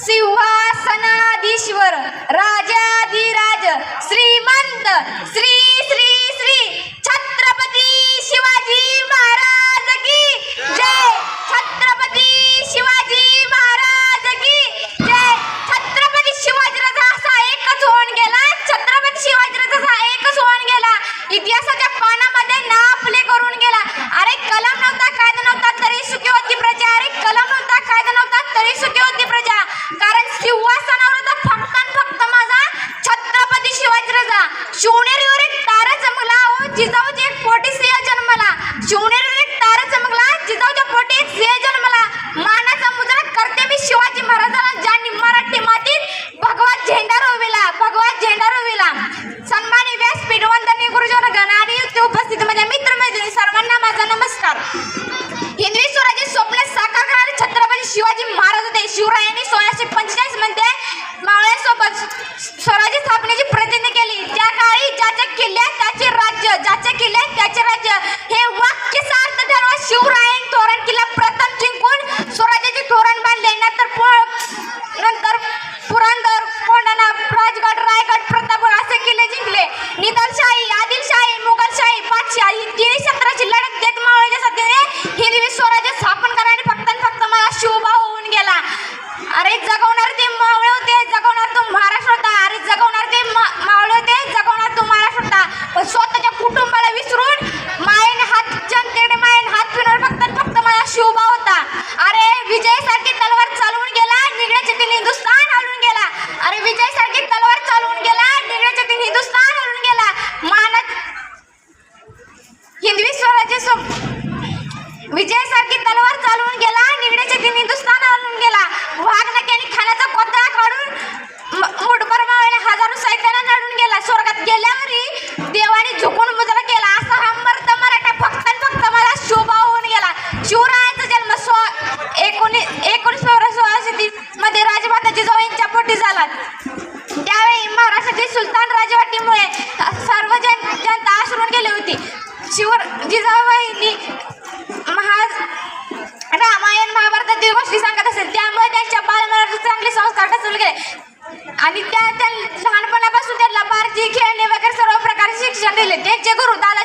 सिंहासनाधीश्वर राजाधिराज श्रीमंत श्री श्री श्री छत्रपती शिवाजी महाराज की जय। छत्रपती शिवाजी महाराज की जय। छत्रपती शिवाजीराजा असा एकच होऊन गेला, छत्रपती शिवाजीराजा एकच होऊन गेला, इतिहासाच्या पानामध्ये नाव आपले करून गेला। अरे कलम नव्हता, कायदा नव्हता, तरी सुखी होती प्रजा। अरे कलम नव्हता, कायदा नव्हता, तरी सुखी होती प्रजा। कारण सिंहासनावर होता फक्त आणि फक्त माझा छत्रपती शिवाजीराजा। शिवनेरीवर एक तारा चमकला, ओ जिजाऊच्या एक पोटी सिंह जन्मला। शिवनेरीवर एक तारा चमकला, जिजाऊच्या पोटी एक सिंह जन्मला। मानाचा मुजरा करते मी शिवाजी महाराजांना, ज्यांनी मराठी मातीत भगवा झेंडा रोविला, भगवा झेंडा रोविला। सन्मानी व्यासपीठ वंदनीय गुरुजन गण आणि उपस्थित माझ्या मित्रमैत्रिणी सर्वांना माझा नमस्कार। हिंदवी स्वराज्य स्वप्न साकार करणारे छत्रपती शिवाजी महाराज होते। शिवरायांनी 1645 मध्ये मावळ्यांसोबत स्वराज्य स्थापनेची प्रतिज्ञा केली। त्या काळी ज्याचे किल्ले त्याचे राज्य, ज्याचे किल्ले त्याचे राज्य हे वाक्य सार्थ ठरवा शिवरायांनी तोरण किल्ला प्रथम जिंकून स्वराज्याचे तोरण बांधले। नंतर पुरंदर, कोंढाणा, राजगड, रायगड, प्रतापगड असे किल्ले जिंकले। निजामशाही, आदिलशाही, मुघलशाही, बादशाही ही तिन्ही क्षेत्राची लढत देत मावळ्याच्या साथीने हिंदवी स्वराज्य स्थापन करणारे फक्त आणि फक्त मला शिवभाऊ होऊन गेला। अरे जगवणार ते मावळे होते, जगवणार तो महाराष्ट्र होता। अरे जगवणार ते मावळे होते, जगवणार तो महाराष्ट्र होता। पण स्वतःच्या कुटुंबाला विसरून मायेने हात, जनतेकडे मायेने हात फिरवणार फक्त आणि फक्त मला शिवभाऊ होता। अरे विजयासारखी तलवार चालवून गेला, निघण्याचे तीन हिंदुस्थान हलून गेला। अरे विजयासारखी तलवार चालवून गेला, निघण्याचे तीन हिंदुस्थान हलून गेला। मानत हिंदवी स्वराज्य विजयासारखी तलवार चालवून गेला, निघण्याचे तीन हिंदुस्थान हलून गेला। वाघनक्याने खाण्याचा कोथळा काढून मुठभर मावळ्याने हजारो सैन्याला नडून गेला। स्वर्गात गेल्यावरही देवाने झुकून मुजरा केला। असा हा मर्द मराठा फक्त आणि फक्त मला शिवभाऊ होऊन गेला। शिवरायांचा जन्म 1930 मध्ये राजमाता जिजाऊ यांच्या पोटी झाला। त्यावेळी महाराष्ट्रातील सुलतान राजवटीमुळे सर्व जनता आश्रून गेली होती। जिजाऊबाईंनी रामायण महाभारतातील गोष्टी सांगत असेल, त्यामुळे त्यांच्या बालमनावर चांगले संस्कार टचवले गेले आणि त्या लहानपणापासून त्यांना बारजी, खेळणे वगैरे सर्व प्रकारचे शिक्षण दिले। त्यांचे गुरु दादा